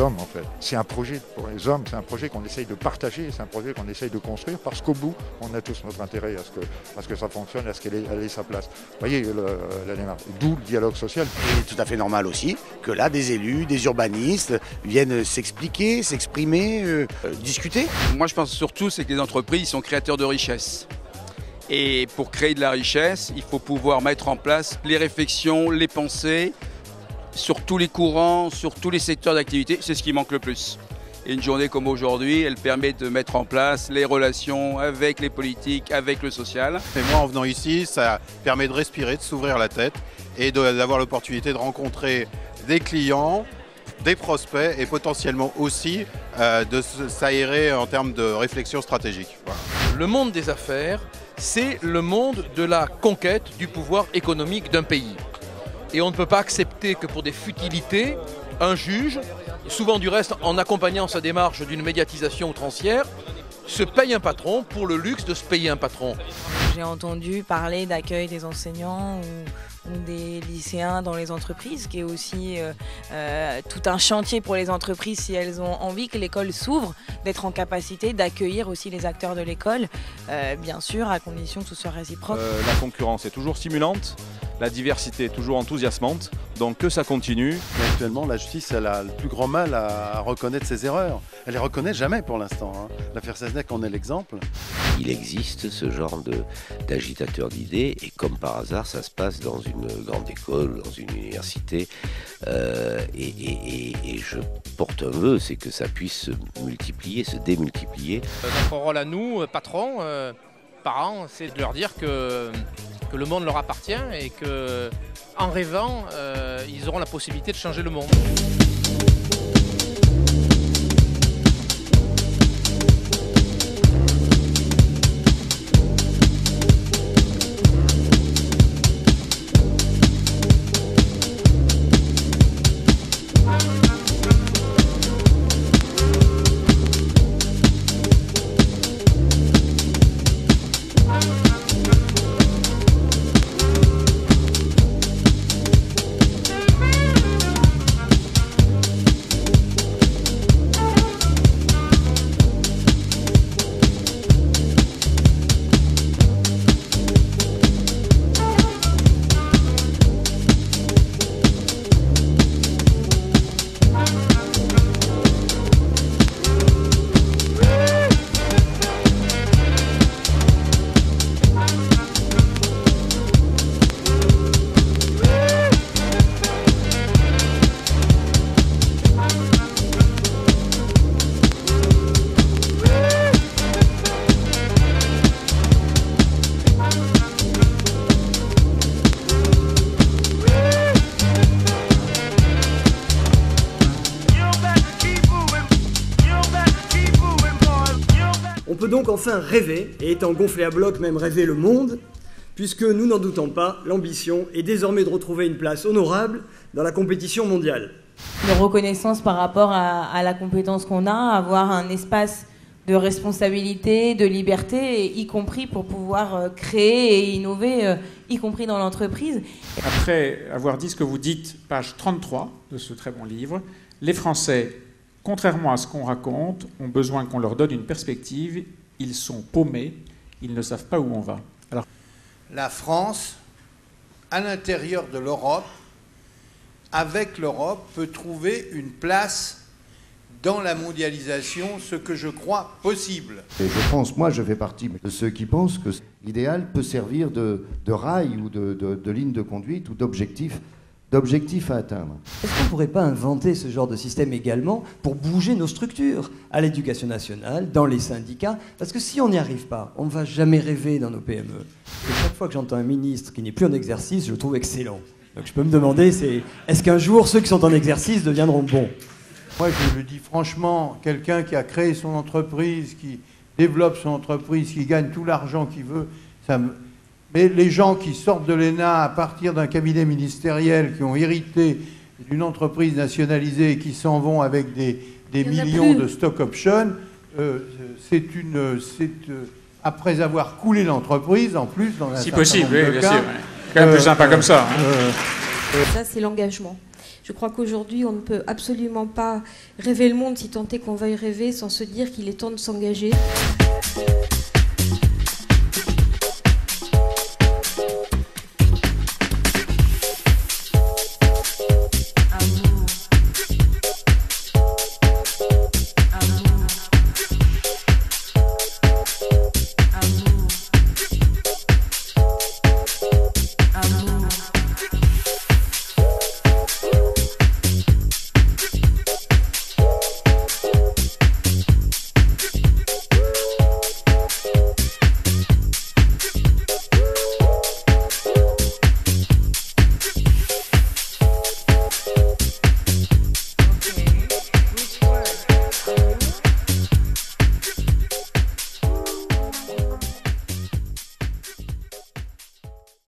hommes en fait. C'est un projet pour les hommes, c'est un projet qu'on essaye de partager, c'est un projet qu'on essaye de construire parce qu'au bout, on a tous notre intérêt à ce que ça fonctionne, à ce qu'elle ait sa place. Vous voyez la démarche, d'où le dialogue social. Il est tout à fait normal aussi que là, des élus, des urbanistes viennent s'expliquer, s'exprimer, discuter. Moi, je pense surtout c'est que les entreprises sont créateurs de richesse. Et pour créer de la richesse, il faut pouvoir mettre en place les réflexions, les pensées, sur tous les courants, sur tous les secteurs d'activité. C'est ce qui manque le plus. Et une journée comme aujourd'hui, elle permet de mettre en place les relations avec les politiques, avec le social. Et moi, en venant ici, ça permet de respirer, de s'ouvrir la tête et d'avoir l'opportunité de rencontrer des clients, des prospects et potentiellement aussi de s'aérer en termes de réflexion stratégique. Voilà. Le monde des affaires, c'est le monde de la conquête du pouvoir économique d'un pays. Et on ne peut pas accepter que pour des futilités, un juge, souvent du reste en accompagnant sa démarche d'une médiatisation outrancière, se paye un patron pour le luxe de se payer un patron. J'ai entendu parler d'accueil des enseignants ou des lycéens dans les entreprises, qui est aussi tout un chantier pour les entreprises si elles ont envie que l'école s'ouvre, d'être en capacité d'accueillir aussi les acteurs de l'école, bien sûr à condition que ce soit réciproque. La concurrence est toujours stimulante, la diversité est toujours enthousiasmante, donc que ça continue. Mais actuellement, la justice elle a le plus grand mal à reconnaître ses erreurs. Elle les reconnaît jamais pour l'instant. L'affaire Seznec en est l'exemple. Il existe ce genre d'agitateur d'idées et comme par hasard, ça se passe dans une grande école, dans une université. Et je porte un vœu, c'est que ça puisse se multiplier, se démultiplier. Notre rôle à nous, patrons, parents, c'est de leur dire que le monde leur appartient et qu'en rêvant, ils auront la possibilité de changer le monde. On peut donc enfin rêver, et étant gonflé à bloc, même rêver le monde, puisque nous n'en doutons pas, l'ambition est désormais de retrouver une place honorable dans la compétition mondiale. De reconnaissance par rapport à la compétence qu'on a, avoir un espace de responsabilité, de liberté, y compris pour pouvoir créer et innover, y compris dans l'entreprise. Après avoir dit ce que vous dites, page 33 de ce très bon livre, les Français, contrairement à ce qu'on raconte, ont besoin qu'on leur donne une perspective. Ils sont paumés, ils ne savent pas où on va. Alors, la France, à l'intérieur de l'Europe, avec l'Europe, peut trouver une place dans la mondialisation, ce que je crois possible. Et je pense, moi je fais partie de ceux qui pensent que l'idéal peut servir de rail ou de ligne de conduite ou d'objectif à atteindre. Est-ce qu'on ne pourrait pas inventer ce genre de système également pour bouger nos structures à l'éducation nationale, dans les syndicats? Parce que si on n'y arrive pas, on ne va jamais rêver dans nos PME. Et chaque fois que j'entends un ministre qui n'est plus en exercice, je le trouve excellent. Donc je peux me demander, est-ce qu'un jour ceux qui sont en exercice deviendront bons? Moi je le dis franchement, quelqu'un qui a créé son entreprise, qui développe son entreprise, qui gagne tout l'argent qu'il veut, mais les gens qui sortent de l'ENA à partir d'un cabinet ministériel, qui ont hérité d'une entreprise nationalisée et qui s'en vont avec des millions de stock options, après avoir coulé l'entreprise, en plus, dans un si possible, oui, bien sûr. C'est quand même plus sympa comme ça. Ça, c'est l'engagement. Je crois qu'aujourd'hui, on ne peut absolument pas rêver le monde si tant est qu'on veuille rêver sans se dire qu'il est temps de s'engager.